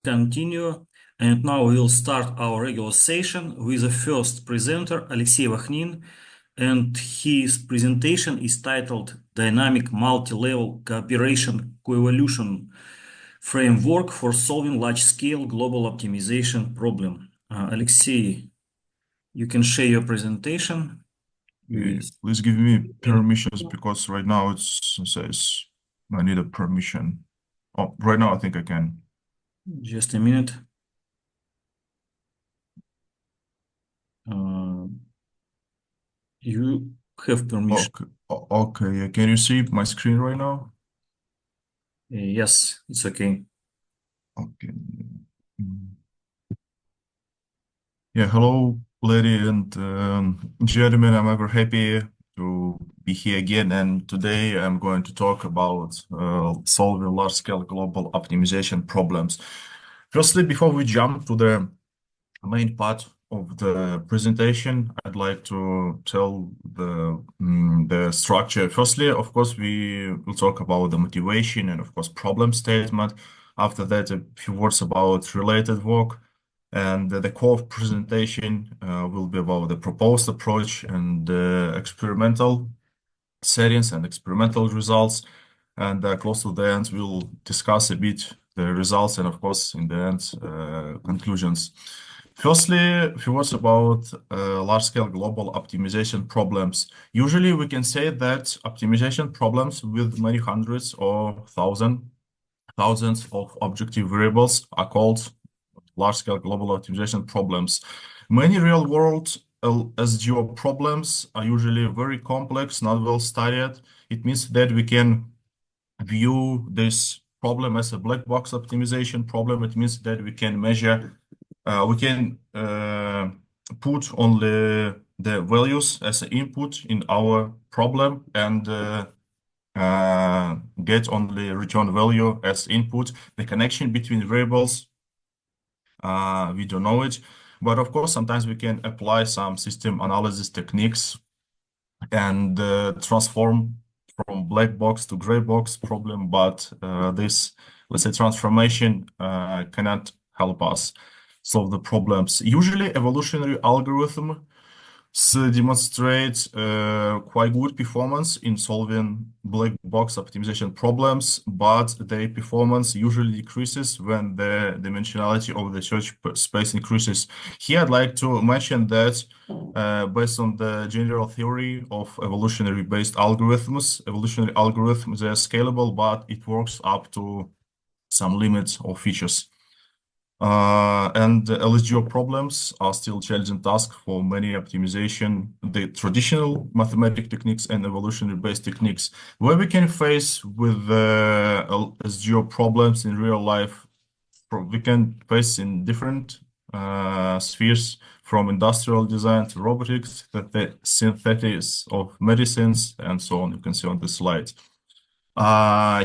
continue. And now we'll start our regular session with the first presenter, Aleksei Vakhnin, and his presentation is titled Dynamic Multi-Level Cooperation Coevolution Framework for Solving Large-Scale Global Optimization Problem. Aleksei, you can share your presentation with... Please give me permissions because right now it says I need a permission. Oh, right now I think I can. Just a minute. You have permission. Okay. Can you see my screen right now? Yes, it's okay. Okay. Yeah, hello, lady and gentlemen. I'm ever happy to be here again. And today I'm going to talk about solving large-scale global optimization problems. Firstly, before we jump to the main part of the presentation, I'd like to tell the structure. Firstly, of course, we will talk about the motivation and, of course, problem statement. After that, a few words about related work. And the core presentation will be about the proposed approach and experimental settings and experimental results. And close to the end, we'll discuss a bit the results and, of course, in the end, conclusions. Firstly, a few words about large-scale global optimization problems. Usually, we can say that optimization problems with many hundreds or thousands of objective variables are called large-scale global optimization problems. Many real-world SGO problems are usually very complex, not well studied. It means that we can view this problem as a black box optimization problem. It means that we can measure, we can put only the values as an input in our problem and get only return value as input. The connection between variables, we don't know it. But of course, sometimes we can apply some system analysis techniques and transform from black box to gray box problem. But this, let's say, transformation cannot help us solve the problems. Usually, evolutionary algorithm demonstrates quite good performance in solving black box optimization problems, but their performance usually decreases when the dimensionality of the search space increases. Here, I'd like to mention that based on the general theory of evolutionary-based algorithms, evolutionary algorithms are scalable, but it works up to some limits of features. And the LSGO problems are still challenging task for many optimization, the traditional mathematical techniques and evolutionary-based techniques. Where we can face with LSGO problems in real life, we can face in different spheres, from industrial design to robotics, the synthetics of medicines, and so on. You can see on the slide.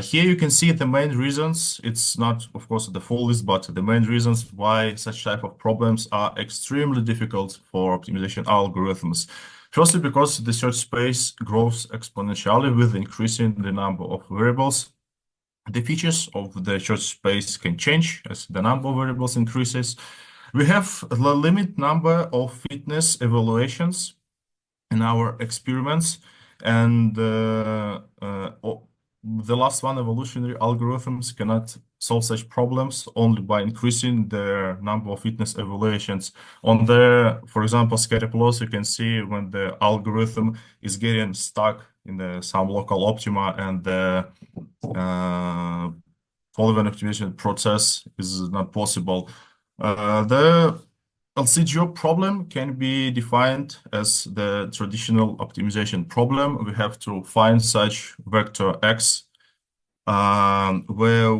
Here you can see the main reasons. It's not, of course, the full list, but the main reasons why such type of problems are extremely difficult for optimization algorithms. Firstly, because the search space grows exponentially with increasing the number of variables. The features of the search space can change as the number of variables increases. We have a limit number of fitness evaluations in our experiments, and the last one, evolutionary algorithms cannot solve such problems only by increasing the number of fitness evaluations. On the, for example, scatter plots, you can see when the algorithm is getting stuck in some local optima and the following optimization process is not possible. The LCGO problem can be defined as the traditional optimization problem. We have to find such vector x where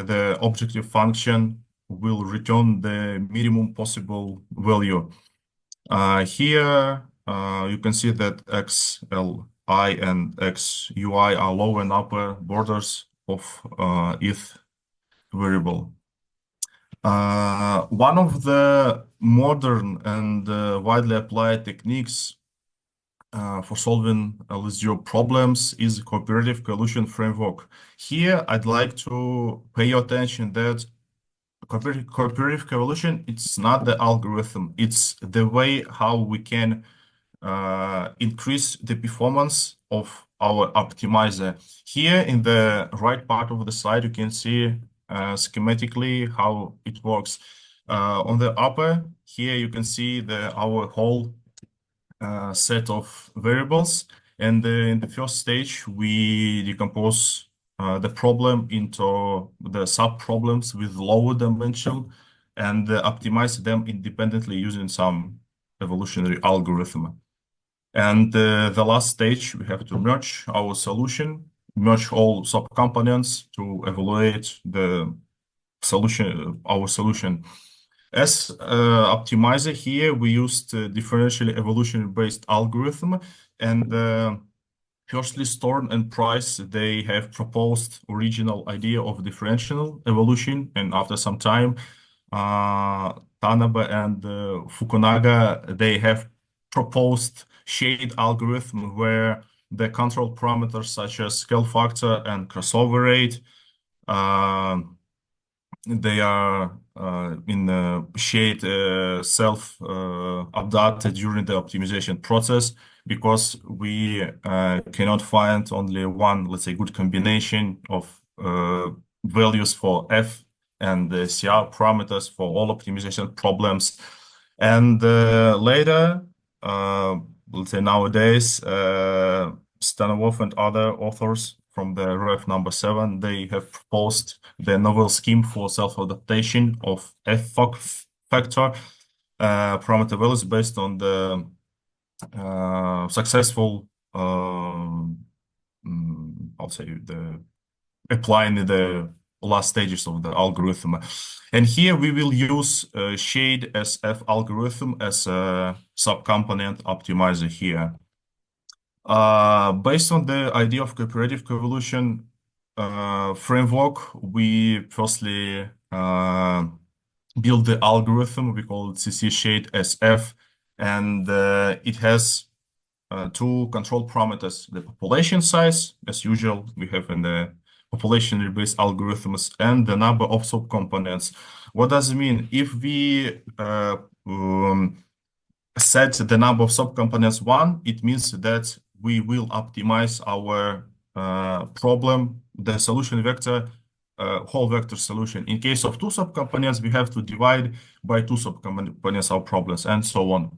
the objective function will return the minimum possible value. Here you can see that xli and xui are lower and upper borders of ith variable. One of the modern and widely applied techniques for solving LSGO problems is cooperative coevolution framework. Here, I'd like to pay your attention that cooperative coevolution, it's not the algorithm, it's the way how we can increase the performance of our optimizer. Here in the right part of the slide, you can see schematically how it works. On the upper here, you can see our whole set of variables. And in the first stage, we decompose the problem into the sub-problems with lower dimension and optimize them independently using some evolutionary algorithm. And the last stage, we have to merge our solution, merge all subcomponents to evaluate our solution. As optimizer here, we used differential evolution-based algorithm, and firstly, Storm and Price, they have proposed original idea of differential evolution, and after some time, Tanabe and Fukunaga, they have proposed shade algorithm where the control parameters such as scale factor and crossover rate, they are in the shade self-updated during the optimization process because we cannot find only one, let's say, good combination of values for F and the CR parameters for all optimization problems. And later, let's say nowadays, Stanilov and other authors from the ref number 7, they have proposed the novel scheme for self-adaptation of F factor parameter values based on the successful, I'll say, the applying the last stages of the algorithm. And here we will use shade SF algorithm as a subcomponent optimizer here. Based on the idea of cooperative coevolution framework, we firstly build the algorithm. We call it CC shade SF, and it has two control parameters: the population size, as usual, we have in the population-based algorithms, and the number of subcomponents. What does it mean? If we set the number of subcomponents 1, it means that we will optimize our problem, the solution vector, whole vector solution. In case of 2 subcomponents, we have to divide by 2 subcomponents our problems, and so on.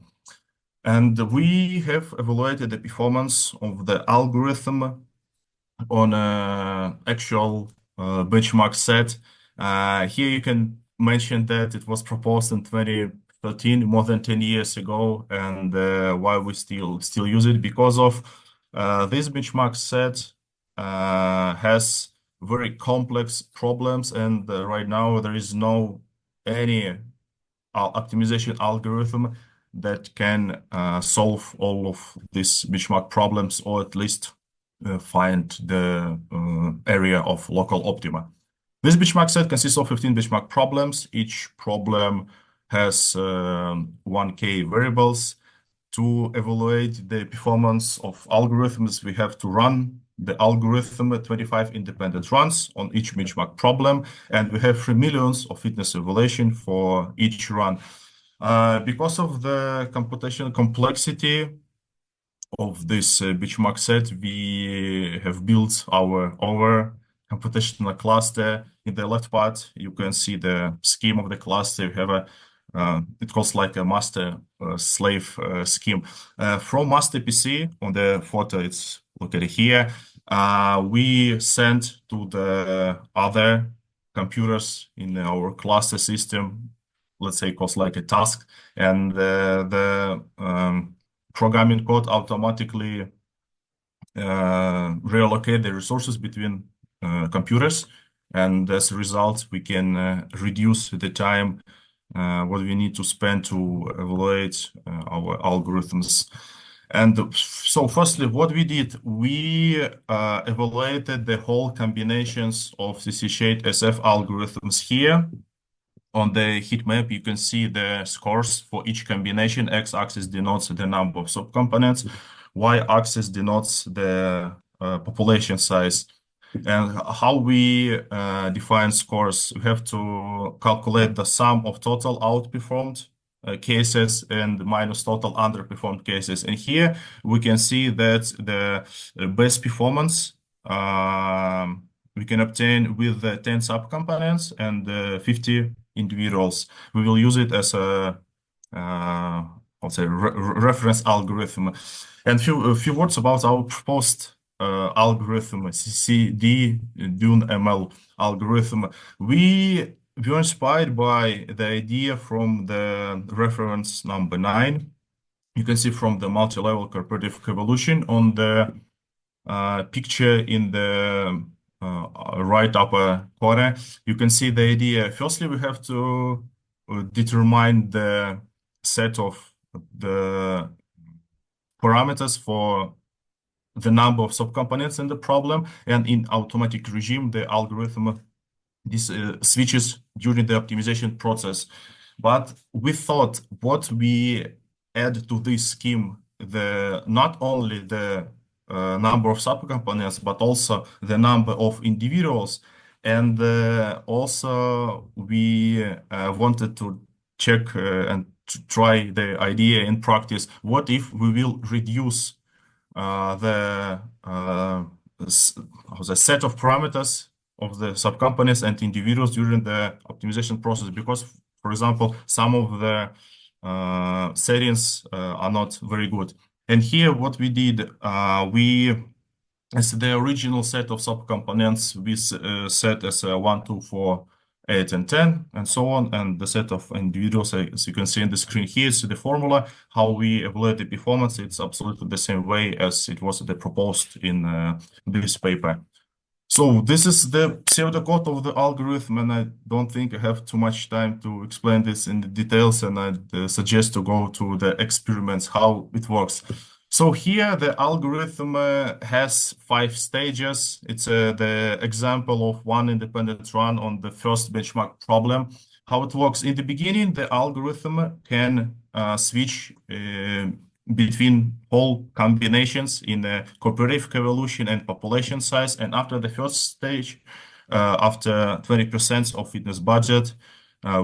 And we have evaluated the performance of the algorithm on an actual benchmark set. Here you can mention that it was proposed in 2013, more than 10 years ago, and why we still use it, because of this benchmark set has very complex problems, and right now there is no any optimization algorithm that can solve all of these benchmark problems, or at least find the area of local optima. This benchmark set consists of 15 benchmark problems. Each problem has 1K variables. To evaluate the performance of algorithms, we have to run the algorithm at 25 independent runs on each benchmark problem, and we have 3 millions of fitness evaluation for each run. Because of the computational complexity of this benchmark set, we have built our computational cluster. In the left part, you can see the scheme of the cluster. We have a it calls like a master slave scheme. From master PC on the photo, it's located here. We send to the other computers in our cluster system, let's say, calls like a task, and the programming code automatically reallocate the resources between computers, and as a result, we can reduce the time what we need to spend to evaluate our algorithms. And so firstly, what we did, we evaluated the whole combinations of CC shade SF algorithms here. On the heat map, you can see the scores for each combination. X-axis denotes the number of subcomponents. Y-axis denotes the population size. And how we define scores, we have to calculate the sum of total outperformed cases and minus total underperformed cases. And here we can see that the best performance we can obtain with the 10 subcomponents and 50 individuals. We will use it as a I'll say reference algorithm. And a few words about our proposed algorithm, CCD Dune ML algorithm. We were inspired by the idea from the reference number 9. You can see from the multi-level cooperative coevolution on the picture in the right upper corner. You can see the idea. Firstly, we have to determine the set of the parameters for the number of subcomponents in the problem, and in automatic regime, the algorithm this switches during the optimization process. But we thought what we add to this scheme, not only the number of subcomponents, but also the number of individuals. And also we wanted to check and to try the idea in practice. What if we will reduce the set of parameters of the subcomponents and individuals during the optimization process? Because, for example, some of the settings are not very good. And here, what we did, as the original set of subcomponents, we set as 1, 2, 4, 8, and 10, and so on. And the set of individuals, as you can see in the screen here, is the formula. How we evaluate the performance, it's absolutely the same way as it was proposed in this paper. So this is the pseudocode of the algorithm, and I don't think I have too much time to explain this in the details, and I suggest to go to the experiments, how it works. So here the algorithm has 5 stages. It's the example of one independent run on the first benchmark problem. How it works in the beginning, the algorithm can switch between whole combinations in the cooperative coevolution and population size. And after the first stage, after 20% of fitness budget,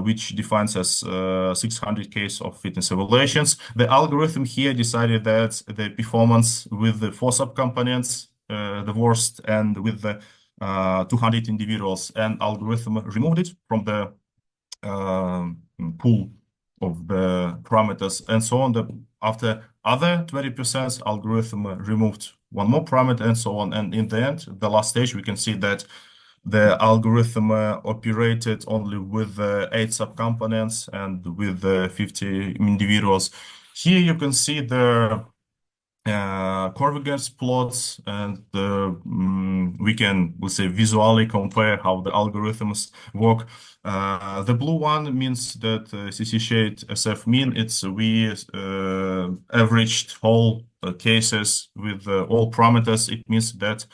which defines as 600 case of fitness evaluations, the algorithm here decided that the performance with the 4 subcomponents, the worst, and with the 200 individuals, and algorithm removed it from the pool of the parameters and so on. After other 20%, algorithm removed one more parameter and so on. And in the end, the last stage, we can see that the algorithm operated only with 8 subcomponents and with 50 individuals. Here you can see the convergence plots, and we can, let's say, visually compare how the algorithms work. The blue one means that CC shade SF mean, it's we averaged whole cases with all parameters. It means that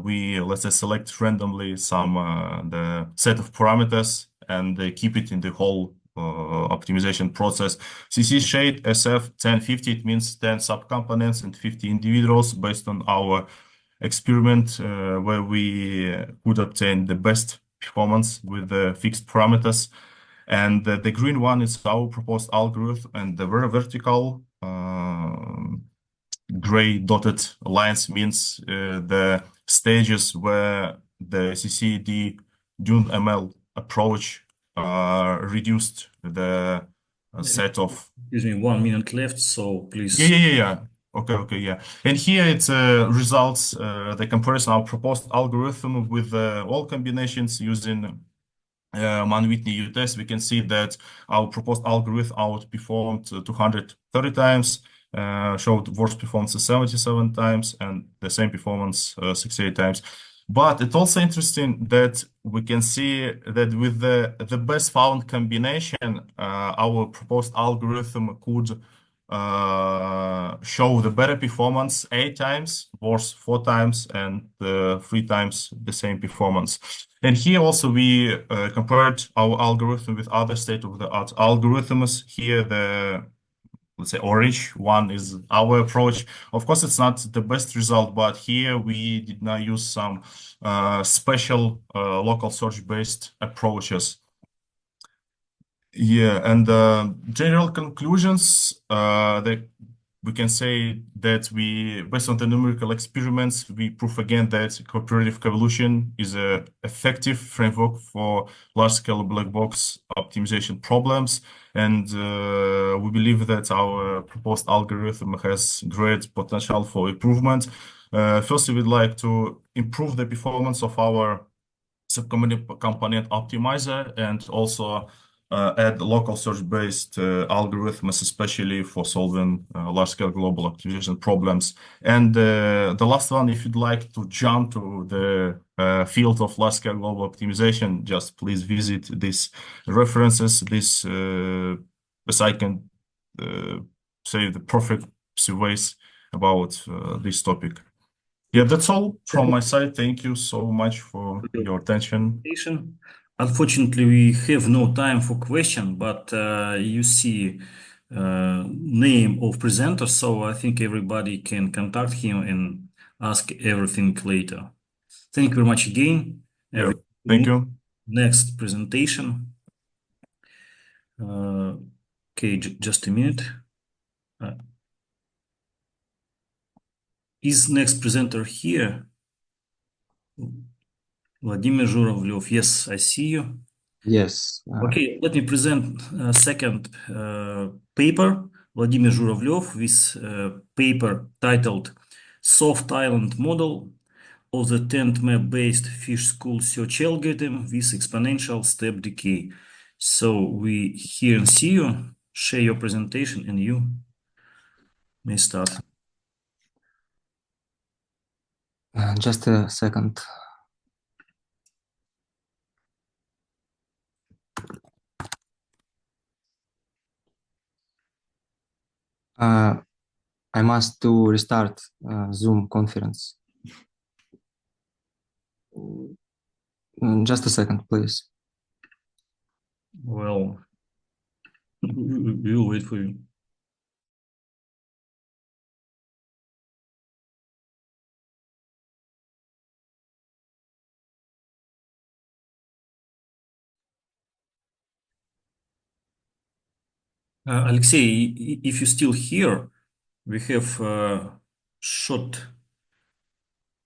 we, let's say, select randomly some the set of parameters and keep it in the whole optimization process. CC shade SF 1050, it means 10 subcomponents and 50 individuals based on our experiment where we could obtain the best performance with the fixed parameters. And the green one is our proposed algorithm, and the very vertical gray dotted lines means the stages where the CCD Dune ML approach reduced the set of. Excuse me, 1 minute left, so please. Yeah. Okay, yeah. And here it results the comparison of proposed algorithm with all combinations using Mann-Whitney U-test. We can see that our proposed algorithm outperformed 230 times, showed worst performance 77 times, and the same performance 68 times. But it's also interesting that we can see that with the best found combination, our proposed algorithm could show the better performance 8 times, worse 4 times, and 3 times the same performance. And here also we compared our algorithm with other state-of-the-art algorithms. Here the let's say orange one is our approach. Of course, it's not the best result, but here we did not use some special local search-based approaches. Yeah, and general conclusions, we can say that based on the numerical experiments, we prove again that cooperative coevolution is an effective framework for large-scale black box optimization problems. And we believe that our proposed algorithm has great potential for improvement. First, we would like to improve the performance of our subcomponent optimizer and also add local search-based algorithms, especially for solving large-scale global optimization problems. And the last one, if you'd like to jump to the field of large-scale global optimization, just please visit these references, as I can say the perfect ways about this topic. Yeah, that's all from my side. Thank you so much for your attention. Unfortunately, we have no time for question, but you see name of presenter, so I think everybody can contact him and ask everything later. Thank you very much again. Yeah, thank you. Next presentation. Okay, just a minute. Is next presenter here? Vladimir Zhuravlev. Yes, I see you. Yes. Okay, let me present second paper, Vladimir Zhuravlev, with paper titled Soft Island Model of the tent map-based fish school search algorithm with exponential step decay. So we hear and see you. Share your presentation and you may start. Just a second. I must to restart Zoom conference. Just a second, please. Well, we'll wait for you. Aleksei, if you're still here, we have short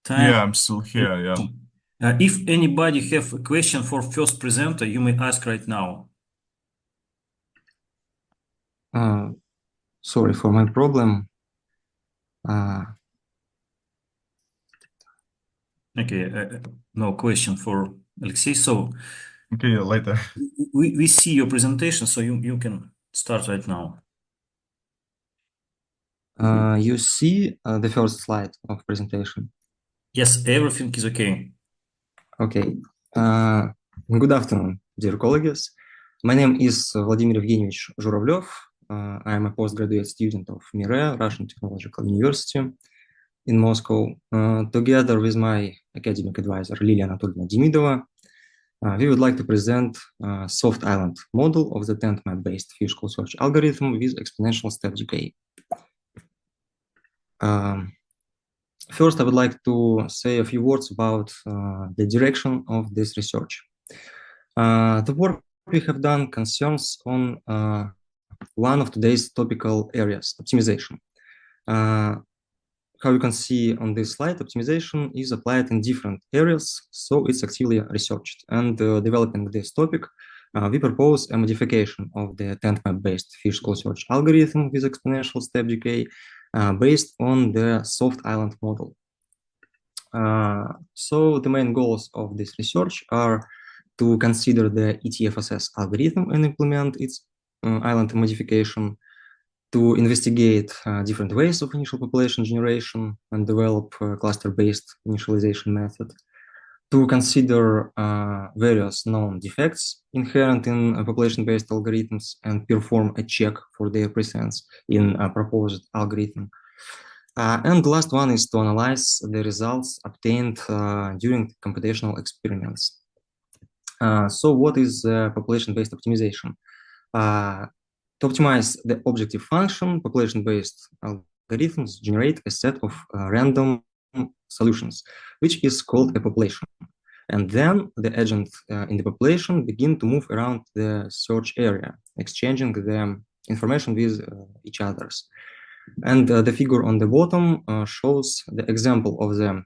time. Yeah, I'm still here. Yeah. If anybody have a question for first presenter, you may ask right now. Sorry for my problem. Okay, no question for Aleksei. So Okay, later. we see your presentation, so you can start right now. You see the first slide of presentation? Yes, everything is okay. Okay. Good afternoon, dear colleagues. My name is Vladimir Evgenievich Zhuravlev. I am a postgraduate student of MIRE, Russian Technological University in Moscow. Together with my academic advisor, Lilia Anatolyevna Demidova, we would like to present a soft island model of the tent map-based fish school search algorithm with exponential step decay. First, I would like to say a few words about the direction of this research. The work we have done concerns on one of today's topical areas, optimization. How you can see on this slide, optimization is applied in different areas, so it's actively researched. And developing this topic, we propose a modification of the tent map-based fish school search algorithm with exponential step decay based on the soft island model. So the main goals of this research are to consider the ETFSS algorithm and implement its island modification, to investigate different ways of initial population generation and develop a cluster-based initialization method, to consider various known defects inherent in population-based algorithms and perform a check for their presence in a proposed algorithm. And the last one is to analyze the results obtained during computational experiments. So what is population-based optimization? To optimize the objective function, population-based algorithms generate a set of random solutions, which is called a population. And then the agent in the population begin to move around the search area, exchanging the information with each others. And the figure on the bottom shows the example of the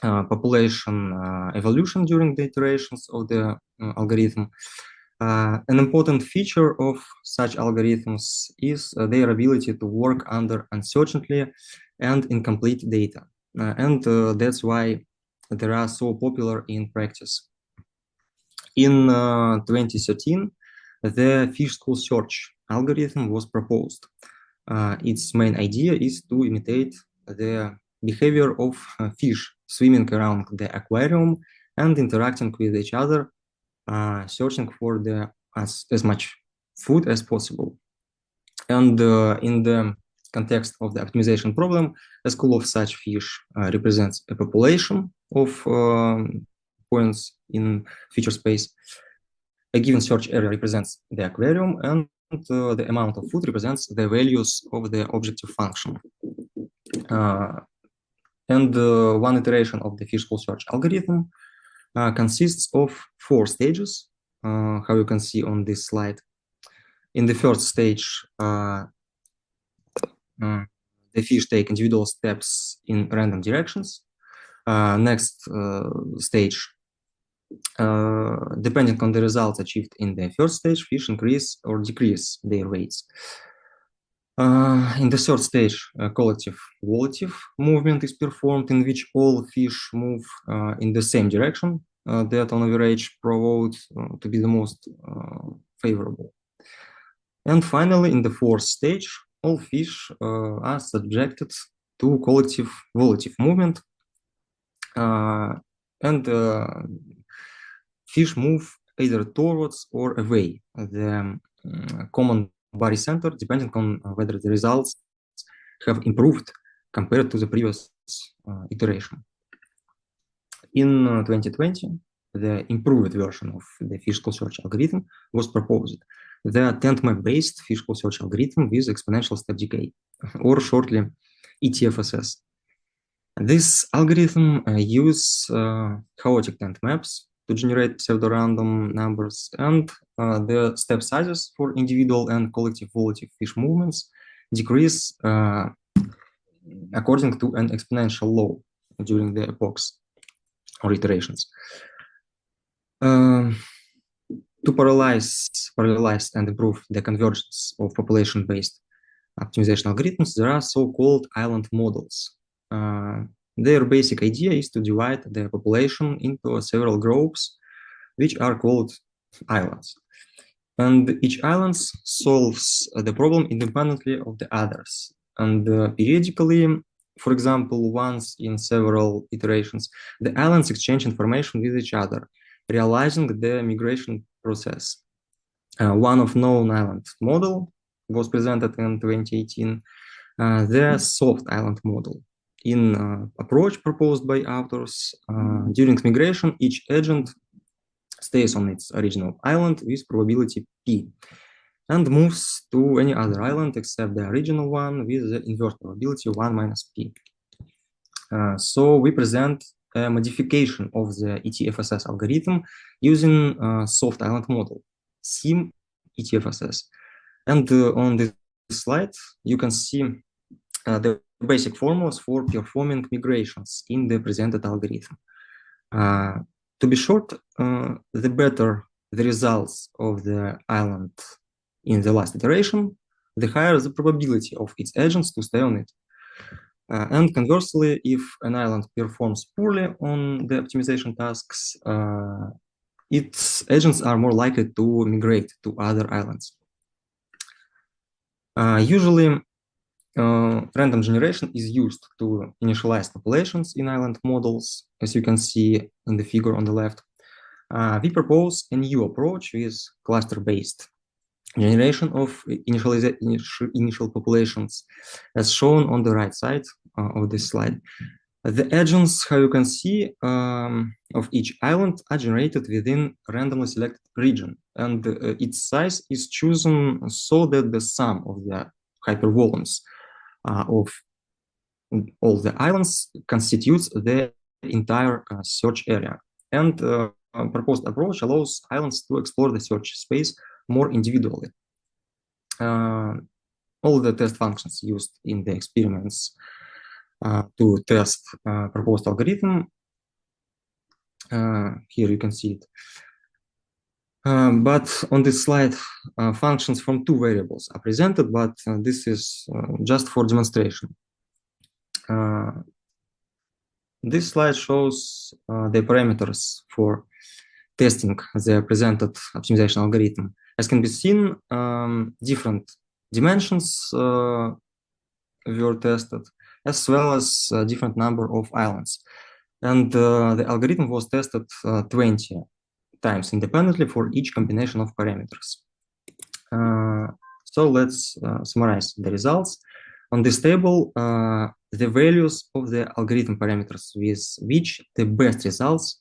population evolution during the iterations of the algorithm. An important feature of such algorithms is their ability to work under uncertainty and incomplete data. And that's why they are so popular in practice. In 2013, the fish school search algorithm was proposed. Its main idea is to imitate the behavior of fish swimming around the aquarium and interacting with each other, searching for as much food as possible. And in the context of the optimization problem, a school of such fish represents a population of points in feature space. A given search area represents the aquarium, and the amount of food represents the values of the objective function. And one iteration of the fish school search algorithm consists of 4 stages, how you can see on this slide. In the first stage, the fish take individual steps in random directions. Next stage, depending on the results achieved in the first stage, fish increase or decrease their weights. In the third stage, a collective volitive movement is performed in which all fish move in the same direction that on average proved to be the most favorable. And finally, in the fourth stage, all fish are subjected to collective volitive movement, and fish move either towards or away the common body center, depending on whether the results have improved compared to the previous iteration. In 2020, the improved version of the fish school search algorithm was proposed. The tent map-based fish school search algorithm with exponential step decay, or shortly ETFSS. This algorithm uses chaotic tent maps to generate pseudo-random numbers, and the step sizes for individual and collective volitive fish movements decrease according to an exponential law during the epochs or iterations. To parallelize and improve the convergence of population-based optimization algorithms, there are so-called island models. Their basic idea is to divide the population into several groups, which are called islands. And each island solves the problem independently of the others. And periodically, for example, once in several iterations, the islands exchange information with each other, realizing the migration process. One of known island model was presented in 2018, the soft island model. In approach proposed by authors, during migration, each agent stays on its original island with probability P and moves to any other island except the original one with the inverse probability 1 minus P. So we present a modification of the ETFSS algorithm using soft island model, SIM ETFSS. And on this slide, you can see the basic formulas for performing migrations in the presented algorithm. To be short, the better the results of the island in the last iteration, the higher the probability of its agents to stay on it. And conversely, if an island performs poorly on the optimization tasks, its agents are more likely to migrate to other islands. Usually, random generation is used to initialize populations in island models, as you can see in the figure on the left. We propose a new approach with cluster-based generation of initial populations, as shown on the right side of this slide. The agents, how you can see, of each island are generated within randomly selected region, and its size is chosen so that the sum of the hypervolumes of all the islands constitutes the entire search area. And proposed approach allows islands to explore the search space more individually. All the test functions used in the experiments to test proposed algorithm, here you can see it. But on this slide, functions from two variables are presented, but this is just for demonstration. This slide shows the parameters for testing the presented optimization algorithm. As can be seen, different dimensions were tested, as well as a different number of islands. And the algorithm was tested 20 times independently for each combination of parameters. So let's summarize the results. On this table, the values of the algorithm parameters with which the best results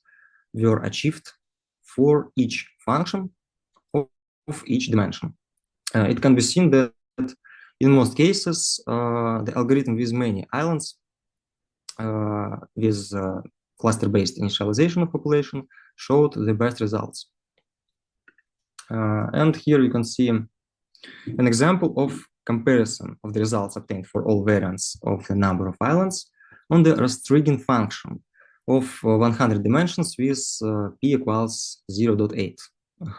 were achieved for each function of each dimension. It can be seen that in most cases, the algorithm with many islands with cluster-based initialization of population showed the best results. And here you can see an example of comparison of the results obtained for all variants of the number of islands on the restrigging function of 100 dimensions with p equals 0.8.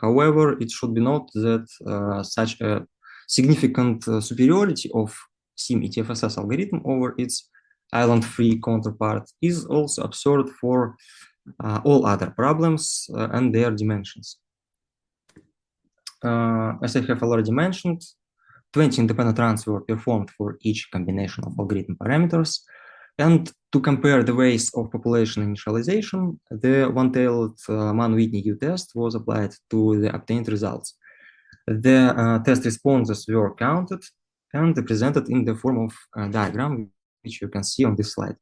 However, it should be noted that such a significant superiority of SIM-ETFSS algorithm over its island-free counterpart is also observed for all other problems and their dimensions. As I have already mentioned, 20 independent runs were performed for each combination of algorithm parameters. And to compare the ways of population initialization, the one-tailed Mann-Whitney U-test was applied to the obtained results. The test responses were counted and presented in the form of a diagram, which you can see on this slide.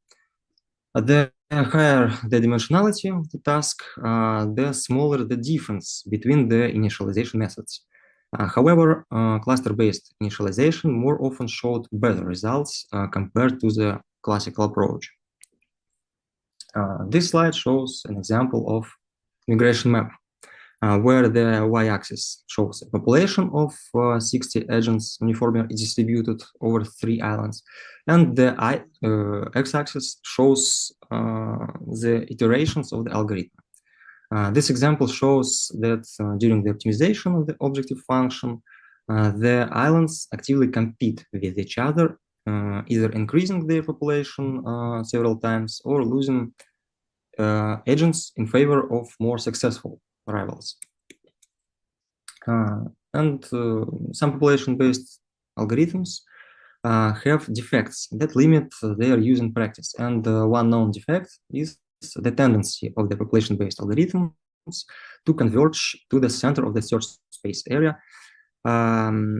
The higher the dimensionality of the task, the smaller the difference between the initialization methods. However, cluster-based initialization more often showed better results compared to the classical approach. This slide shows an example of regression map, where the y-axis shows a population of 60 agents uniformly distributed over 3 islands, and the x-axis shows the iterations of the algorithm. This example shows that during the optimization of the objective function, the islands actively compete with each other, either increasing their population several times or losing agents in favor of more successful rivals. And some population-based algorithms have defects that limit their use in practice. And one known defect is the tendency of the population-based algorithms to converge to the center of the search space area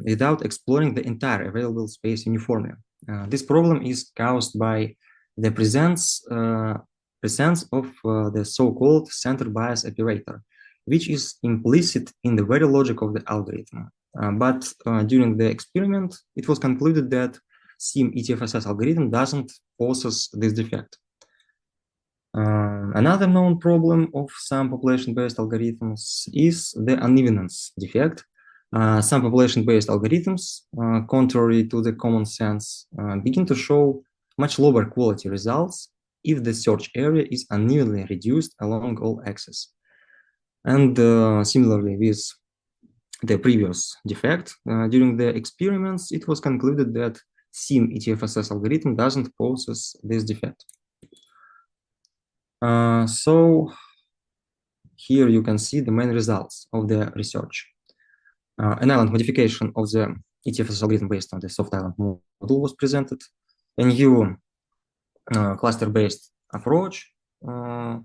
without exploring the entire available space uniformly. This problem is caused by the presence of the so-called center bias operator, which is implicit in the very logic of the algorithm. But during the experiment, it was concluded that SIM-ETFSS algorithm doesn't possess this defect. Another known problem of some population-based algorithms is the unevenness defect. Some population-based algorithms, contrary to the common sense, begin to show much lower quality results if the search area is unevenly reduced along all axes. And similarly with the previous defect, during the experiments, it was concluded that SIM-ETFSS algorithm doesn't possess this defect. So here you can see the main results of the research. An island modification of the ETFSS algorithm based on the soft island model was presented. A new cluster-based approach to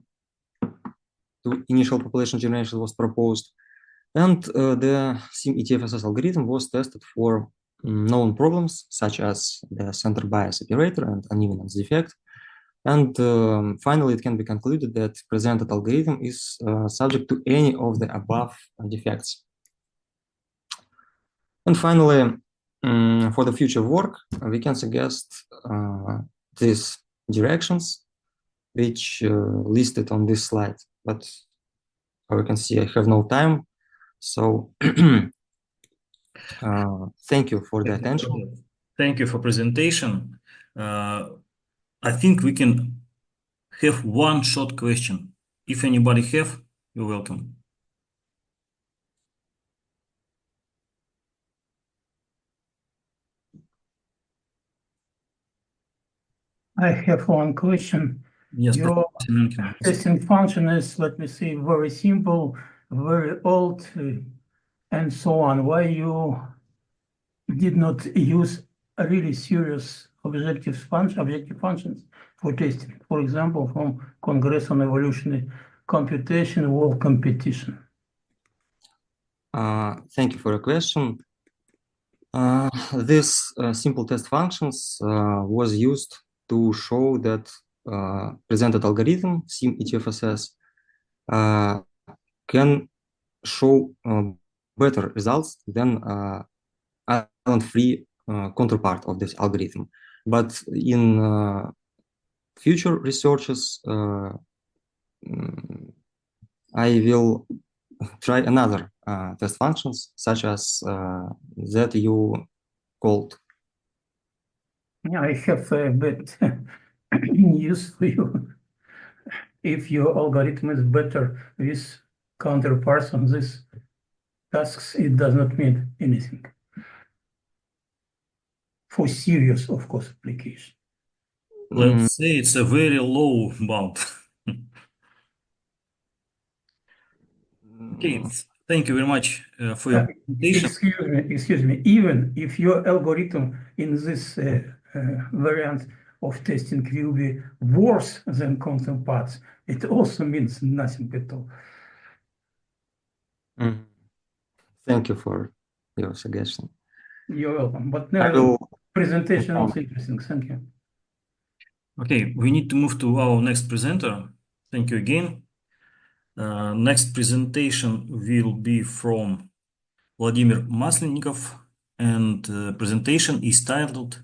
initial population generation was proposed. And the SIM-ETFSS algorithm was tested for known problems, such as the center bias operator and unevenness defect. And finally, it can be concluded that presented algorithm is subject to any of the above defects. And finally, for the future work, we can suggest these directions, which listed on this slide. But we can see I have no time. So thank you for the attention. Thank you for presentation. I think we can have one short question. If anybody have, you're welcome. I have one question. Yes, Your Professor Mencken. testing function is, let me see, very simple, very old, and so on. Why you did not use a really serious objective functions for testing? For example, from Congress on Evolutionary Computation or competition. Thank you for your question. This simple test functions was used to show that presented algorithm, SIM ETFSS, can show better results than island-free counterpart of this algorithm. But in future researches, I will try another test functions, such as that you called. Yeah, I have a bit news for you. If your algorithm is better with counterparts on these tasks, it does not mean anything. For serious, of course, application. Let's say it's a very low bound. Okay, thank you very much for your presentation. Excuse me. Even if your algorithm in this variant of testing will be worse than counterparts, it also means nothing at all. Thank you for your suggestion. You're welcome. But I will presentation also interesting. Thank you. Okay, we need to move to our next presenter. Thank you again. Next presentation will be from Vladimir Maslennikov, and presentation is titled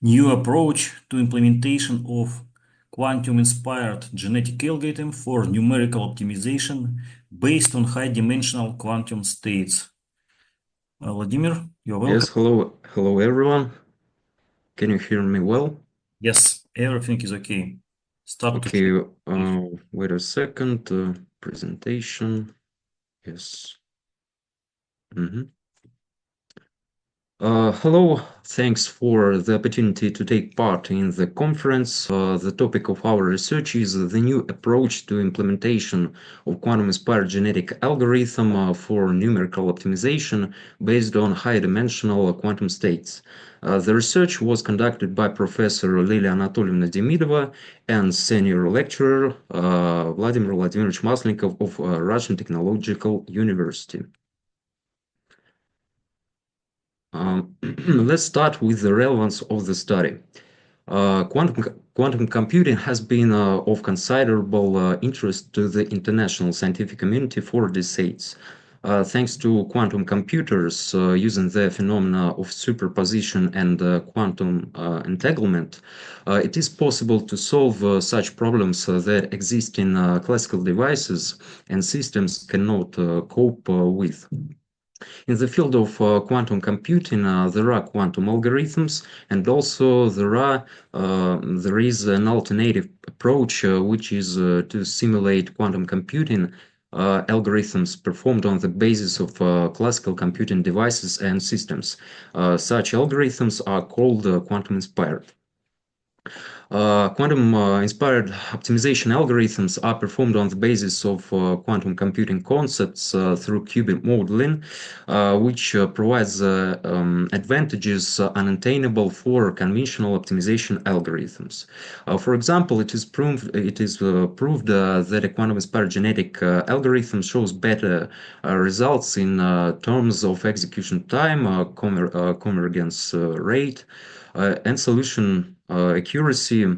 New Approach to Implementation of Quantum-Inspired Genetic Algorithm for Numerical Optimization Based on High-Dimensional Quantum States. Vladimir, you're welcome. Yes, hello everyone. Can you hear me well? Yes, everything is okay. Start to Okay, wait a second. Presentation. Yes. Hello, thanks for the opportunity to take part in the conference. The topic of our research is the new approach to implementation of quantum-inspired genetic algorithm for numerical optimization based on high-dimensional quantum states. The research was conducted by Professor Lilia Anatolievna Demidova and senior lecturer Vladimir Vladimirovich Maslennikov of Russian Technological University. Let's start with the relevance of the study. Quantum computing has been of considerable interest to the international scientific community for decades. Thanks to quantum computers using the phenomena of superposition and quantum entanglement, it is possible to solve such problems that existing classical devices and systems cannot cope with. In the field of quantum computing, there are quantum algorithms, and also there is an alternative approach, which is to simulate quantum computing algorithms performed on the basis of classical computing devices and systems. Such algorithms are called quantum-inspired. Quantum-inspired optimization algorithms are performed on the basis of quantum computing concepts through qubit modeling, which provides advantages unattainable for conventional optimization algorithms. For example, it is proved that a quantum-inspired genetic algorithm shows better results in terms of execution time, convergence rate, and solution accuracy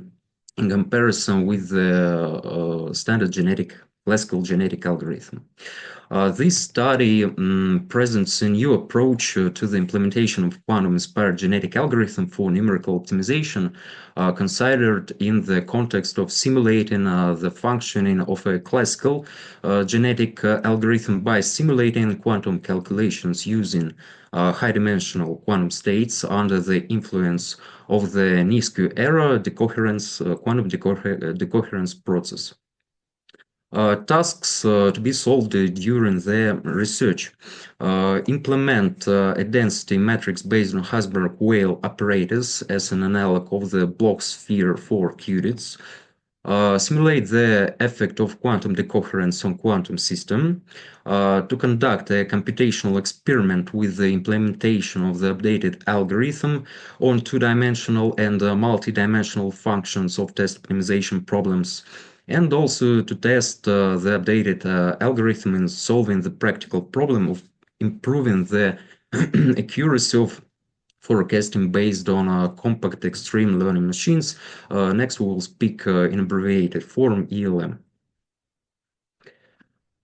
in comparison with the standard classical genetic algorithm. This study presents a new approach to the implementation of quantum-inspired genetic algorithm for numerical optimization, considered in the context of simulating the functioning of a classical genetic algorithm by simulating quantum calculations using high-dimensional quantum states under the influence of the Nisku era quantum decoherence process. Tasks to be solved during the research implement a density matrix based on Heisenberg-Weyl operators as an analog of the block sphere for qubits, simulate the effect of quantum decoherence on quantum system, to conduct a computational experiment with the implementation of the updated algorithm on two-dimensional and multi-dimensional functions of test optimization problems, and also to test the updated algorithm in solving the practical problem of improving the accuracy of forecasting based on compact extreme learning machines. Next, we will speak in abbreviated form, ELM.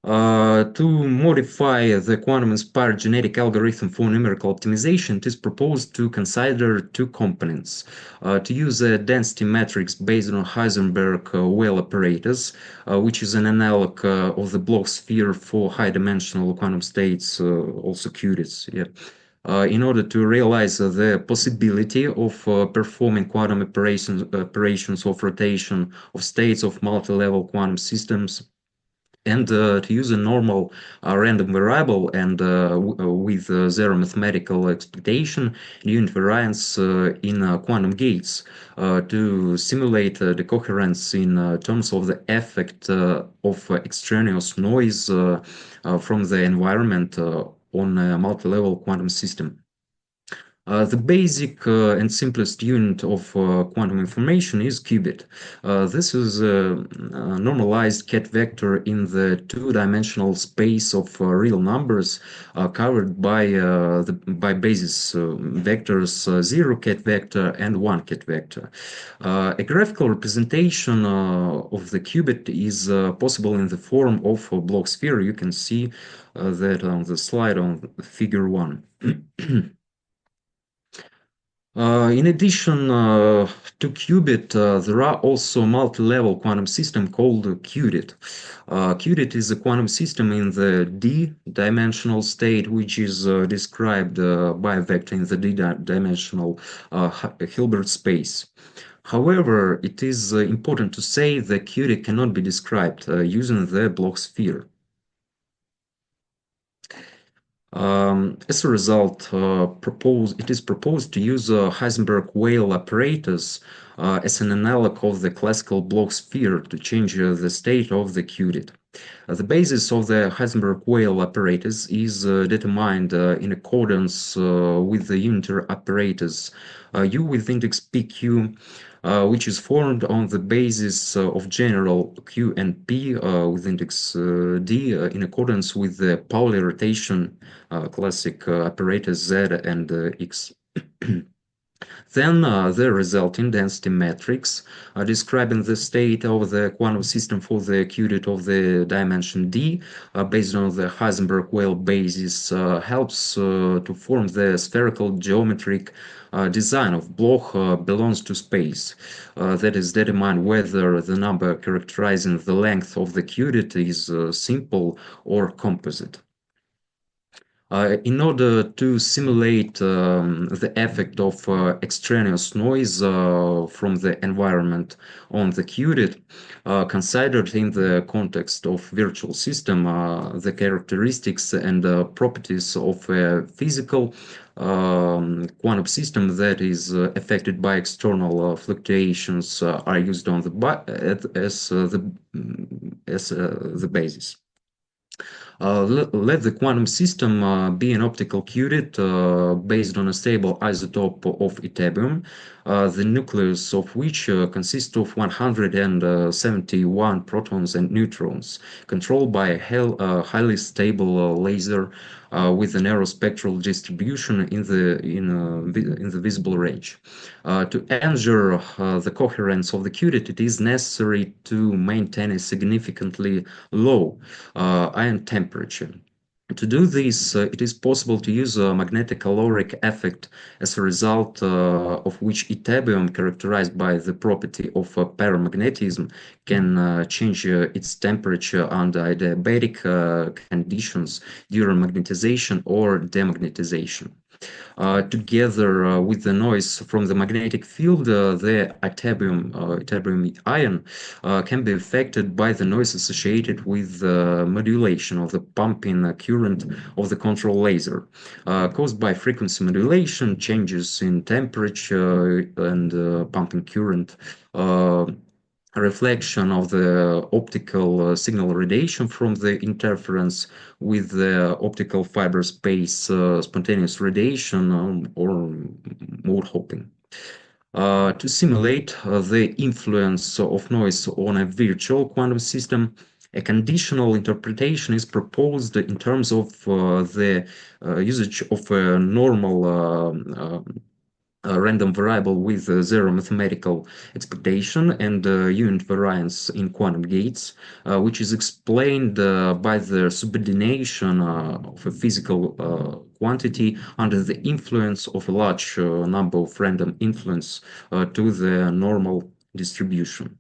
To modify the quantum-inspired genetic algorithm for numerical optimization, it is proposed to consider two components. To use a density matrix based on Heisenberg-Weyl operators, which is an analog of the block sphere for high-dimensional quantum states, also qubits. Yeah. In order to realize the possibility of performing quantum operations of rotation of states of multi-level quantum systems, and to use a normal random variable and with zero mathematical expectation unit variance in quantum gates to simulate the coherence in terms of the effect of extraneous noise from the environment on a multi-level quantum system. The basic and simplest unit of quantum information is qubit. This is a normalized ket vector in the two-dimensional space of real numbers covered by basis vectors 0 ket vector and 1 ket vector. A graphical representation of the qubit is possible in the form of a block sphere. You can see that on the slide on figure 1. In addition to qubit, there are also multi-level quantum system called QUDIT. QUDIT is a quantum system in the d-dimensional state, which is described by a vector in the d-dimensional Hilbert space. However, it is important to say that QUDIT cannot be described using the block sphere. As a result, it is proposed to use Heisenberg-Weyl operators as an analog of the classical block sphere to change the state of the qubit. The basis of the Heisenberg-Weyl operators is determined in accordance with the unitary operators U with index PQ, which is formed on the basis of general Q and P with index D in accordance with the Pauli rotation classic operators Z and X. Then the resulting density matrix describing the state of the quantum system for the qubit of the dimension D based on the Heisenberg-Weyl basis helps to form the spherical geometric design of Bloch belongs to space. That is, determine whether the number characterizing the length of the qubit is simple or composite. In order to simulate the effect of extraneous noise from the environment on the qubit, considered in the context of virtual system, the characteristics and properties of a physical quantum system that is affected by external fluctuations are used on the as the basis. Let the quantum system be an optical qubit based on a stable isotope of ytterbium, the nucleus of which consists of 171 protons and neutrons, controlled by a highly stable laser with a narrow spectral distribution in the visible range. To ensure the coherence of the qubit, it is necessary to maintain a significantly low ion temperature. To do this, it is possible to use a magnetic caloric effect, as a result of which ytterbium, characterized by the property of paramagnetism, can change its temperature under adiabatic conditions during magnetization or demagnetization. Together with the noise from the magnetic field, the ytterbium ion can be affected by the noise associated with the modulation of the pumping current of the control laser, caused by frequency modulation, changes in temperature, and pumping current. A reflection of the optical signal radiation from the interference with the optical fiber space, spontaneous radiation, or mode hopping. To simulate the influence of noise on a virtual quantum system, a conditional interpretation is proposed in terms of the usage of a normal random variable with zero mathematical expectation and unit variance in quantum gates, which is explained by the subordination of a physical quantity under the influence of a large number of random influence to the normal distribution.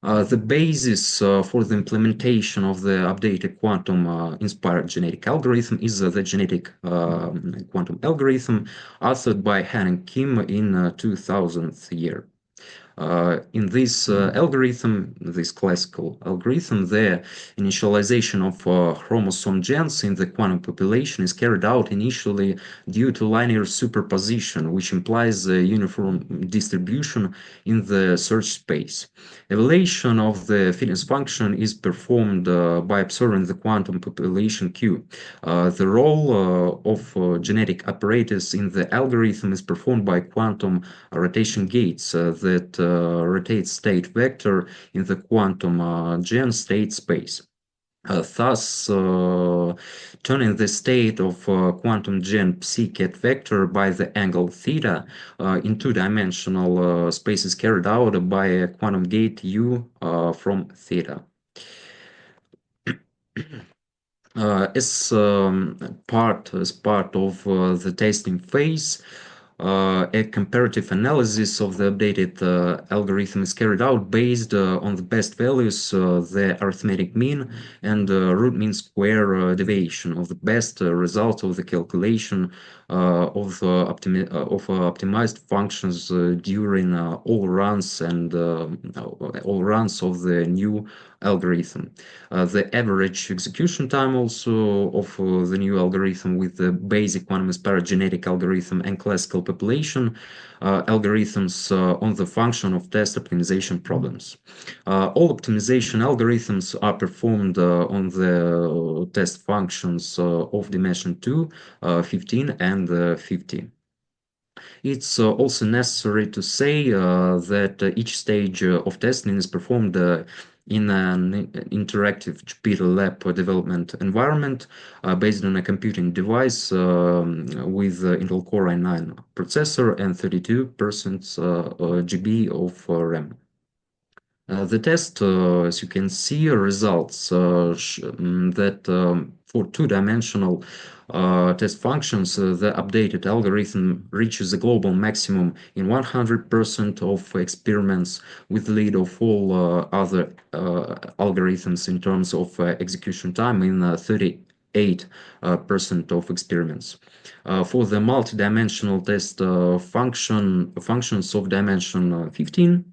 The basis for the implementation of the updated quantum-inspired genetic algorithm is the genetic quantum algorithm authored by Han and Kim in 2000th year. In this algorithm, this classical algorithm, the initialization of chromosome gens in the quantum population is carried out initially due to linear superposition, which implies a uniform distribution in the search space. Evaluation of the fitness function is performed by observing the quantum population Q. The role of genetic apparatus in the algorithm is performed by quantum rotation gates that rotate state vector in the quantum gen state space. Thus, turning the state of quantum gen psi-ket vector by the angle theta in two-dimensional space is carried out by a quantum gate U from theta. As part of the testing phase, a comparative analysis of the updated algorithm is carried out based on the best values, the arithmetic mean and root mean square deviation of the best result of the calculation of optimized functions during all runs and all runs of the new algorithm. The average execution time also of the new algorithm with the basic quantum-inspired genetic algorithm and classical population algorithms on the function of test optimization problems. All optimization algorithms are performed on the test functions of dimension 2, 15, and 50. It's also necessary to say that each stage of testing is performed in an interactive Jupyter Lab development environment based on a computing device with Intel Core i9 processor and 32% GB of RAM. The test, as you can see, results that for two-dimensional test functions, the updated algorithm reaches a global maximum in 100% of experiments with the lead of all other algorithms in terms of execution time in 38% of experiments. For the multi-dimensional test functions of dimension 15,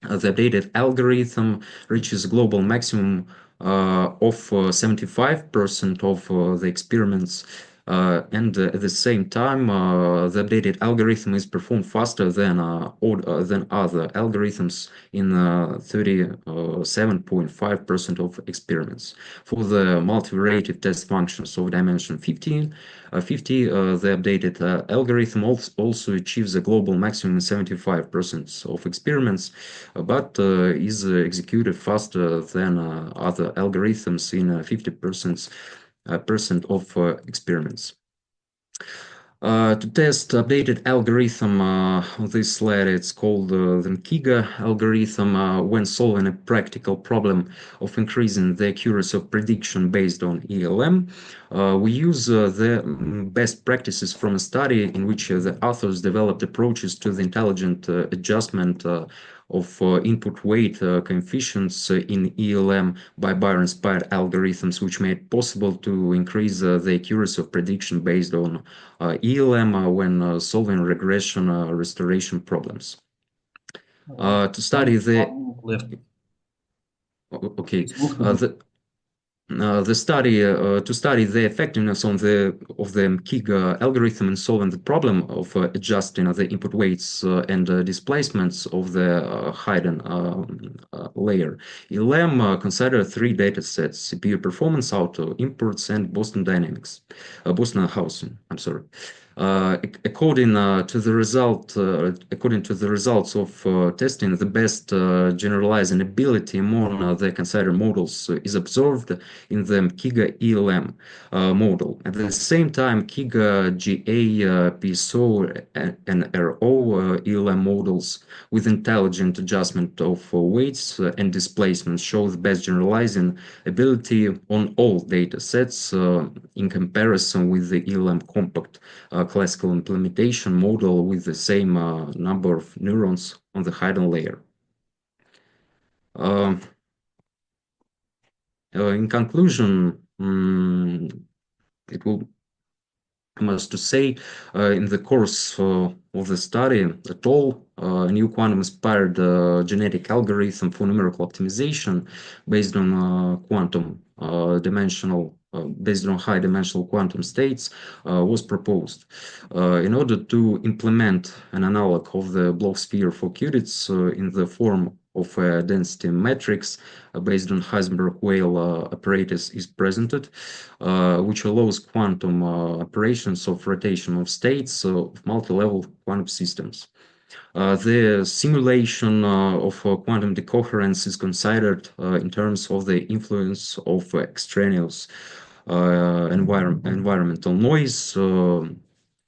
the updated algorithm reaches a global maximum of 75% of the experiments and at the same time, the updated algorithm is performed faster than other algorithms in 37.5% of experiments. For the multivariative test functions of dimension 50, the updated algorithm also achieves a global maximum in 75% of experiments, but is executed faster than other algorithms in 50% of experiments. To test updated algorithm on this slide, it's called the MKIGA algorithm. When solving a practical problem of increasing the accuracy of prediction based on ELM, we use the best practices from a study in which the authors developed approaches to the intelligent adjustment of input weight coefficients in ELM by Bayes-inspired algorithms, which made it possible to increase the accuracy of prediction based on ELM when solving regression restoration problems. To study the okay, to study the effectiveness of the MKIGA algorithm in solving the problem of adjusting the input weights and displacements of the hidden layer, ELM considered three data sets: CPU performance, auto imports, and Boston Dynamics, Boston housing. I'm sorry. According to the results of testing, the best generalizing ability among the considered models is observed in the MKIGA ELM model. At the same time, KIGA, GA, PSO, and RO ELM models with intelligent adjustment of weights and displacements show the best generalizing ability on all data sets in comparison with the ELM compact classical implementation model with the same number of neurons on the hidden layer. In conclusion, I must to say, in the course of the study at all, a new quantum-inspired genetic algorithm for numerical optimization based on based on high-dimensional quantum states was proposed. In order to implement an analog of the Bloch sphere for qubits in the form of a density matrix based on Heisenberg-Weyl apparatus is presented, which allows quantum operations of rotation of states of multi-level quantum systems. The simulation of quantum decoherence is considered in terms of the influence of extraneous environmental noise on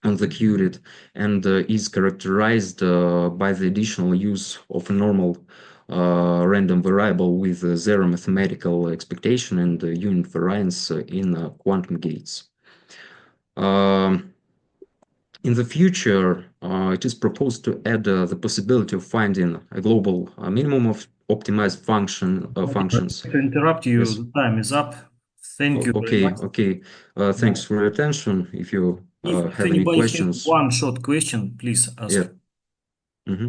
the qubit, and is characterized by the additional use of a normal random variable with zero mathematical expectation and unit variance in quantum gates. In the future, it is proposed to add the possibility of finding a global minimum of optimized functions. To interrupt you, Yes. the time is up. Thank you very Okay, much. okay. Thanks for your attention. If you If have any anybody has questions. one short question, please ask. Yeah. Mm-hmm.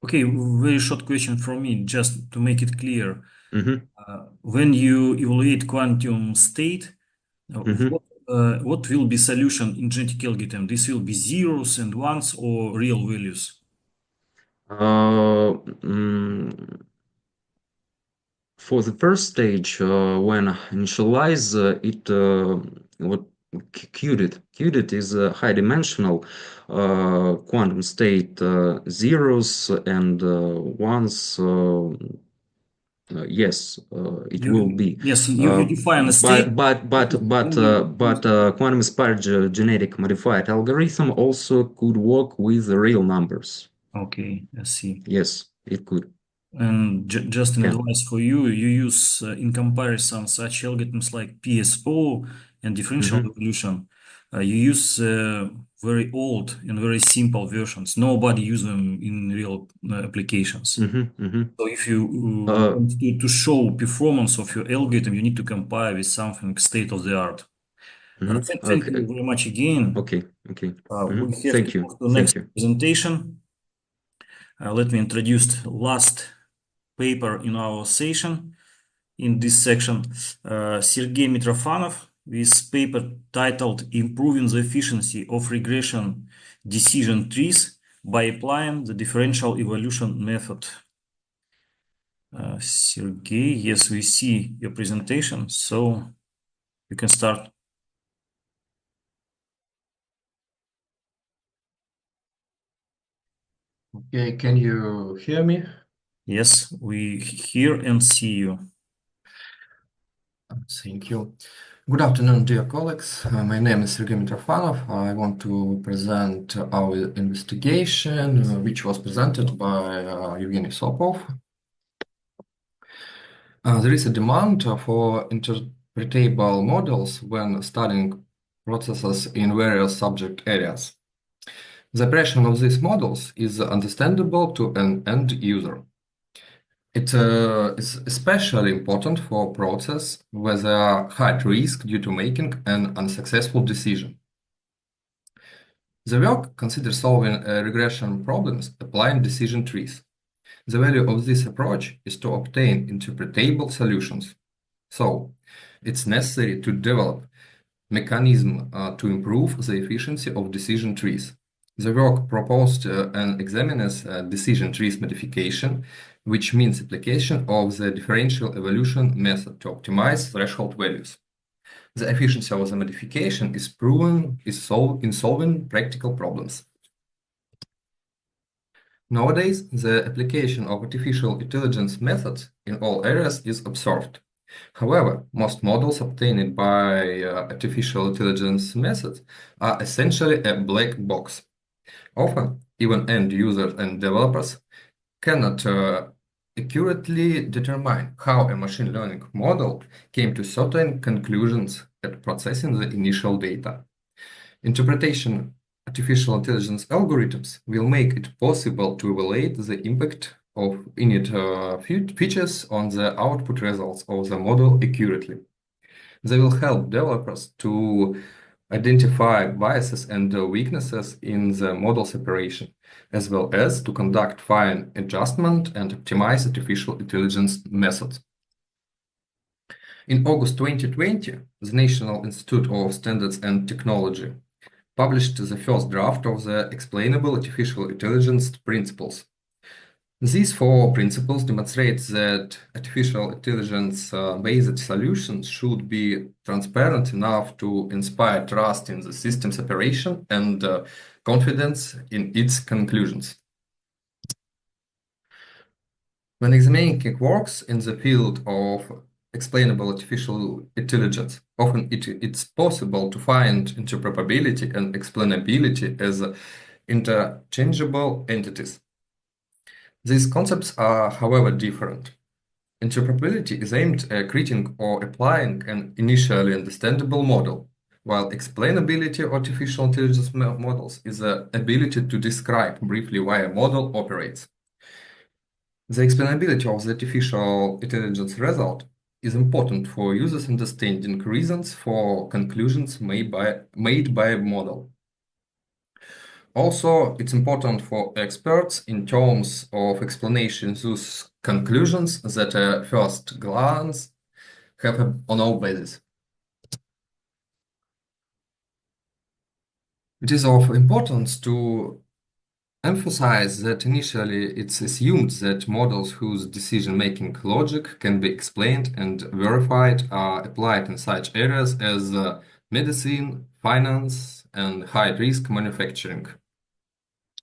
Okay, very short question from me, just to make it clear. Mm-hmm. When you evaluate quantum state, Mm-hmm. what will be solution in genetic algorithm? This will be zeros and ones or real values? For the first stage, when initialize what qubit is a high-dimensional quantum state, zeros and ones. Yes, it will be. Yes, you define a state. But quantum-inspired genetic modified algorithm also could work with real numbers. Okay, I see. Yes, it could. And just an Can. advice for you, you use in comparison such algorithms like PSO and differential evolution. You use very old and very simple versions. Nobody use them in real applications. So if you want to show performance of your algorithm, you need to compare with something state of the art. Thank you very much again. Okay. We have Thank to you. move to the next presentation. Let me introduce last paper in our session. in this section Sergei Mitrofanov with paper titled Improving the Efficiency of Regression Decision Trees by Applying the Differential Evolution Method. Sergei, yes, we see your presentation, so you can start. Okay, can you hear me? Yes, we hear and see you. Thank you. Good afternoon, dear colleagues. My name is Sergei Mitrofanov. I want to present our investigation, which was presented by Evgeny Sopov. There is a demand for interpretable models when studying processes in various subject areas. The operation of these models is understandable to an end user. It is especially important for a process where there are high risk due to making an unsuccessful decision. The work considers solving regression problems applying decision trees. The value of this approach is to obtain interpretable solutions. So, it's necessary to develop mechanism to improve the efficiency of decision trees. The work proposed and examines decision trees modification, which means application of the differential evolution method to optimize threshold values. The efficiency of the modification is proven in solving practical problems. Nowadays, the application of artificial intelligence methods in all areas is observed. However, most models obtained by artificial intelligence methods are essentially a black box. Often, even end users and developers cannot accurately determine how a machine learning model came to certain conclusions at processing the initial data. Interpretation artificial intelligence algorithms will make it possible to evaluate the impact of init features on the output results of the model accurately. They will help developers to identify biases and weaknesses in the model's operation, as well as to conduct fine adjustment and optimize artificial intelligence methods. In August 2020, the National Institute of Standards and Technology published the first draft of the Explainable Artificial Intelligence Principles. These four principles demonstrate that artificial intelligence-based solutions should be transparent enough to inspire trust in the system's operation and confidence in its conclusions. When examining works in the field of explainable artificial intelligence, often it's possible to find interoperability and explainability as interchangeable entities. These concepts are, however, different. Interoperability is aimed at creating or applying an initially understandable model, while explainability of artificial intelligence models is the ability to describe briefly why a model operates. The explainability of the artificial intelligence result is important for users understanding reasons for conclusions made by a model. Also, it's important for experts in terms of explanation those conclusions that at first glance have a no basis. It is of importance to emphasize that initially it's assumed that models whose decision-making logic can be explained and verified are applied in such areas as medicine, finance, and high-risk manufacturing.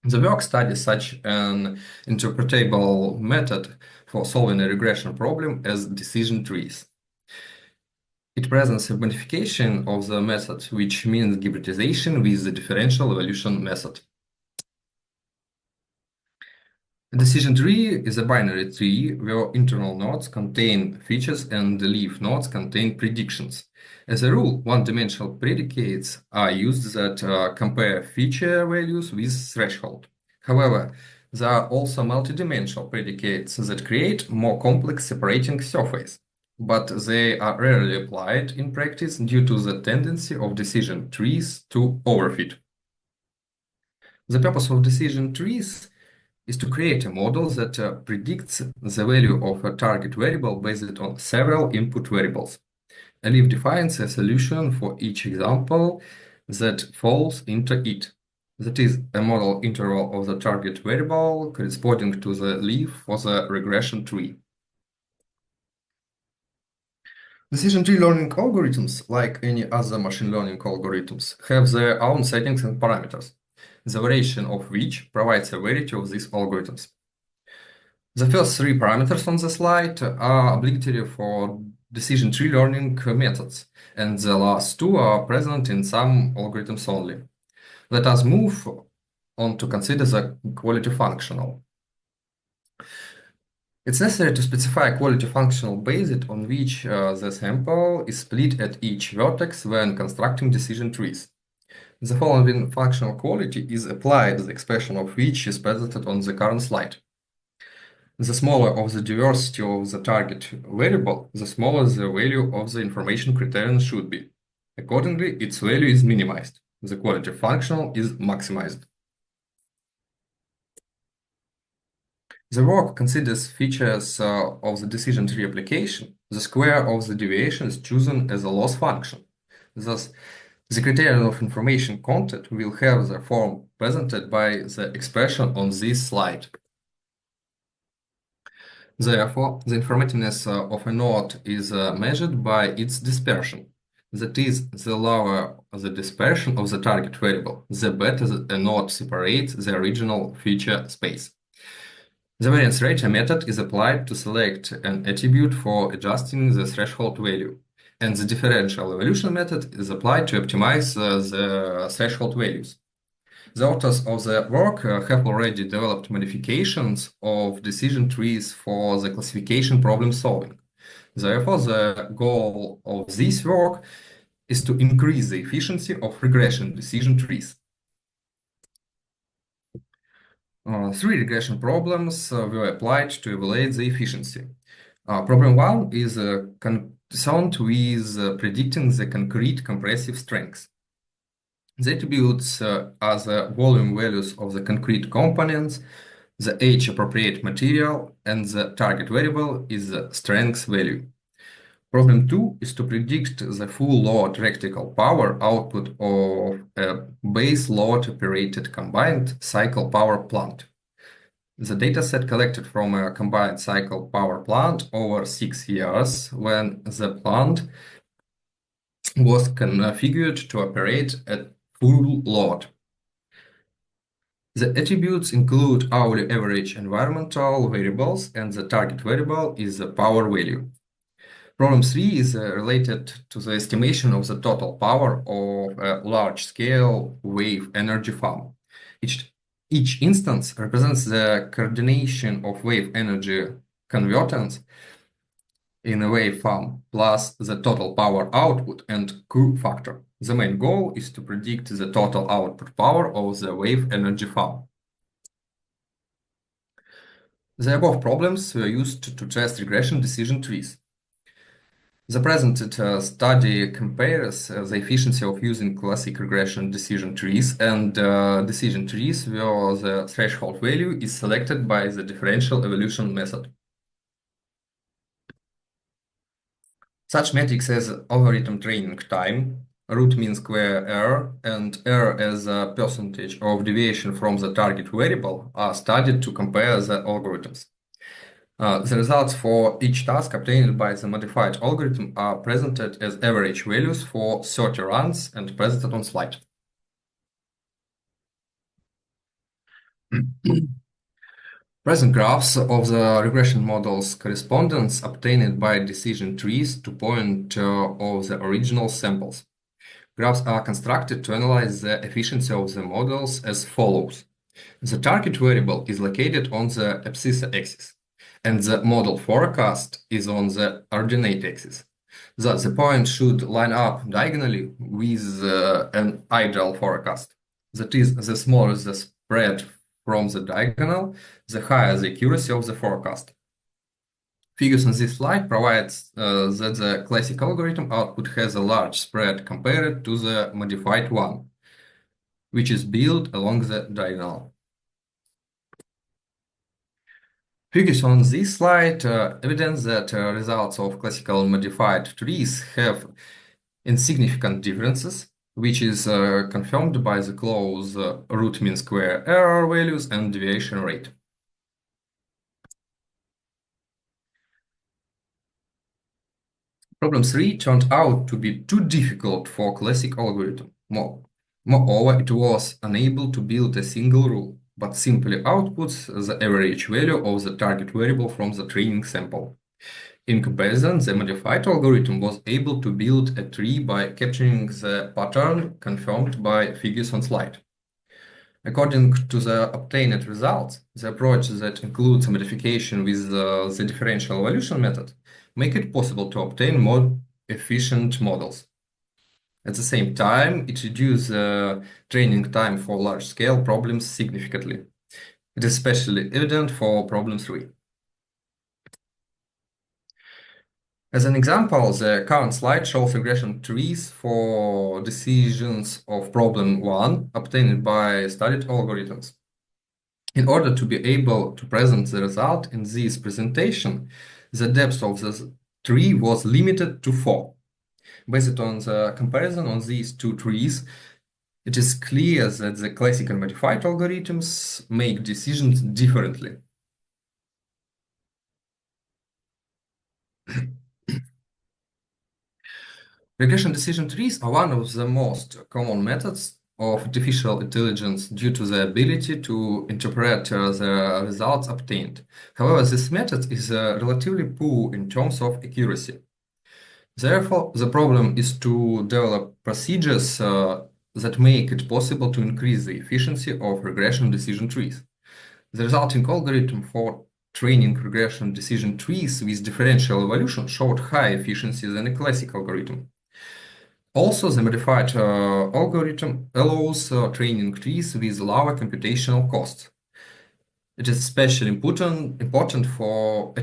The work studies such an interpretable method for solving a regression problem as decision trees. It presents a modification of the method, which means hybridization with the differential evolution method. A decision tree is a binary tree where internal nodes contain features and the leaf nodes contain predictions. As a rule, one-dimensional predicates are used that compare feature values with threshold. However, there are also multidimensional predicates that create more complex separating surface, but they are rarely applied in practice due to the tendency of decision trees to overfit. The purpose of decision trees is to create a model that predicts the value of a target variable based on several input variables. And Leaf defines a solution for each example that falls into it. That is a model interval of the target variable corresponding to the leaf for the regression tree. Decision tree learning algorithms, like any other machine learning algorithms, have their own settings and parameters, the variation of which provides a variety of these algorithms. The first three parameters on the slide are obligatory for decision tree learning methods, and the last two are present in some algorithms only. Let us move on to consider the quality functional. It's necessary to specify a quality functional based on which the sample is split at each vertex when constructing decision trees. The following functional quality is applied, the expression of which is presented on the current slide. The smaller of the diversity of the target variable, the smaller the value of the information criterion should be. Accordingly, its value is minimized. The quality functional is maximized. The work considers features of the decision tree application. The square of the deviation is chosen as a loss function. Thus, the criterion of information content will have the form presented by the expression on this slide. Therefore, the informativeness of a node is measured by its dispersion. That is, the lower the dispersion of the target variable, the better a node separates the original feature space. The variance ratio method is applied to select an attribute for adjusting the threshold value, and the differential evolution method is applied to optimize the threshold values. The authors of the work have already developed modifications of decision trees for the classification problem solving. Therefore, the goal of this work is to increase the efficiency of regression decision trees. Three regression problems were applied to evaluate the efficiency. Problem 1 is concerned with predicting the concrete compressive strength. The attributes are the volume values of the concrete components, the age-appropriate material, and the target variable is the strength value. Problem 2 is to predict the full load electrical power output of a base load operated combined cycle power plant. The dataset collected from a combined cycle power plant over 6 years when the plant was configured to operate at full load. The attributes include hourly average environmental variables, and the target variable is the power value. Problem 3 is related to the estimation of the total power of a large-scale wave energy farm. Each instance represents the coordination of wave energy converters in a wave farm, plus the total power output and Q factor. The main goal is to predict the total output power of the wave energy farm. The above problems were used to test regression decision trees. The presented study compares the efficiency of using classic regression decision trees and decision trees where the threshold value is selected by the differential evolution method. Such metrics as algorithm training time, root mean square error, and error as a percentage of deviation from the target variable are studied to compare the algorithms. The results for each task obtained by the modified algorithm are presented as average values for 30 runs and presented on slide. Present graphs of the regression model's correspondence obtained by decision trees to point of the original samples. Graphs are constructed to analyze the efficiency of the models as follows. The target variable is located on the abscissa axis, and the model forecast is on the ordinate axis. Thus, the point should line up diagonally with an ideal forecast. That is, the smaller the spread from the diagonal, the higher the accuracy of the forecast. Figures on this slide provides that the classic algorithm output has a large spread compared to the modified one, which is built along the diagonal. Figures on this slide evidence that results of classical modified trees have insignificant differences, which is confirmed by the close root mean square error values and deviation rate. Problem 3 turned out to be too difficult for classic algorithm. Moreover, it was unable to build a single rule, but simply outputs the average value of the target variable from the training sample. In comparison, the modified algorithm was able to build a tree by capturing the pattern confirmed by figures on slide. According to the obtained results, the approach that includes a modification with the differential evolution method make it possible to obtain more efficient models. At the same time, it reduces training time for large-scale problems significantly. It is especially evident for problem 3. As an example, the current slide shows regression trees for decisions of problem 1 obtained by studied algorithms. In order to be able to present the result in this presentation, the depth of the tree was limited to 4. Based on the comparison on these two trees, it is clear that the classical modified algorithms make decisions differently. Regression decision trees are one of the most common methods of artificial intelligence due to the ability to interpret the results obtained. However, this method is relatively poor in terms of accuracy. Therefore, the problem is to develop procedures that make it possible to increase the efficiency of regression decision trees. The resulting algorithm for training regression decision trees with differential evolution showed high efficiency than a classic algorithm. Also, the modified algorithm allows training trees with lower computational costs. It is especially important for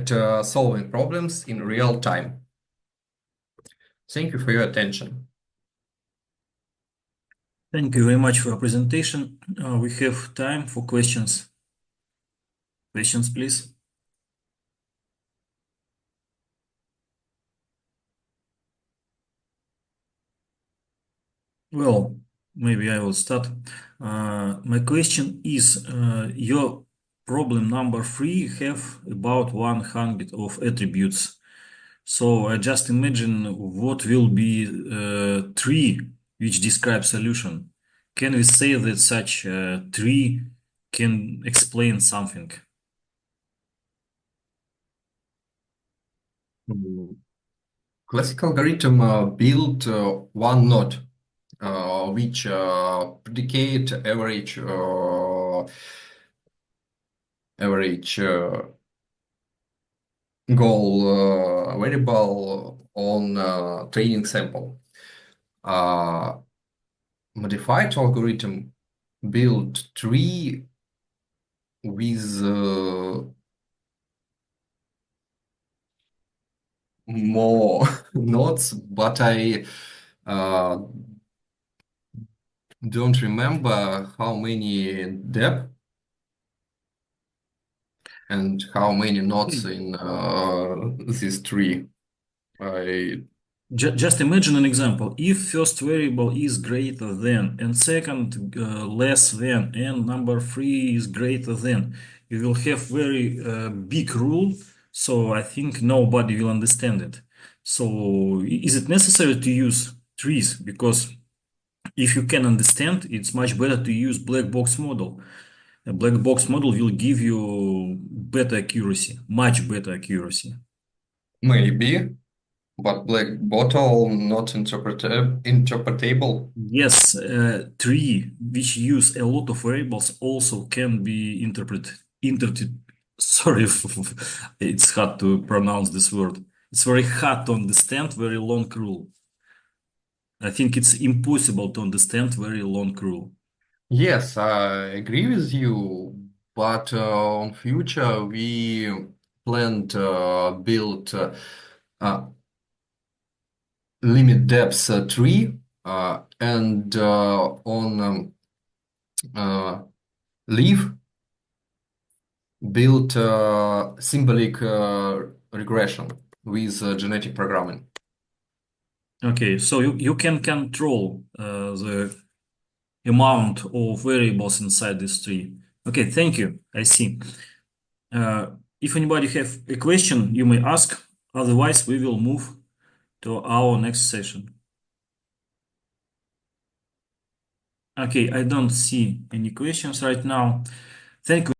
solving problems in real time. Thank you for your attention. Thank you very much for your presentation. We have time for questions. Questions, please. Well, maybe I will start. My question is, your problem number 3 have about 100 of attributes. So I just imagine what will be a tree which describes solution. Can we say that such a tree can explain something? Classical algorithm build one node, which predicate average goal variable on training sample. Modified algorithm build tree with more nodes, but I don't remember how many depth and how many nodes in this tree. Just imagine an example. If first variable is greater than and second less than and number 3 is greater than, you will have very big rule. So I think nobody will understand it. So is it necessary to use trees? Because if you can understand, it's much better to use black box model. A black box model will give you better accuracy, much better accuracy. Maybe, but black bottle not interpretable. Yes, tree which use a lot of variables also can be interpreted. Sorry, it's hard to pronounce this word. It's very hard to understand very long rule. I think it's impossible to understand very long rule. Yes, I agree with you, but on future we plan to build limit depth tree and on leaf build symbolic regression with genetic programming. Okay, so you can control the amount of variables inside this tree. Okay, thank you. I see. If anybody have a question, you may ask. Otherwise, we will move to our next session. Okay, I don't see any questions right now. Thank you.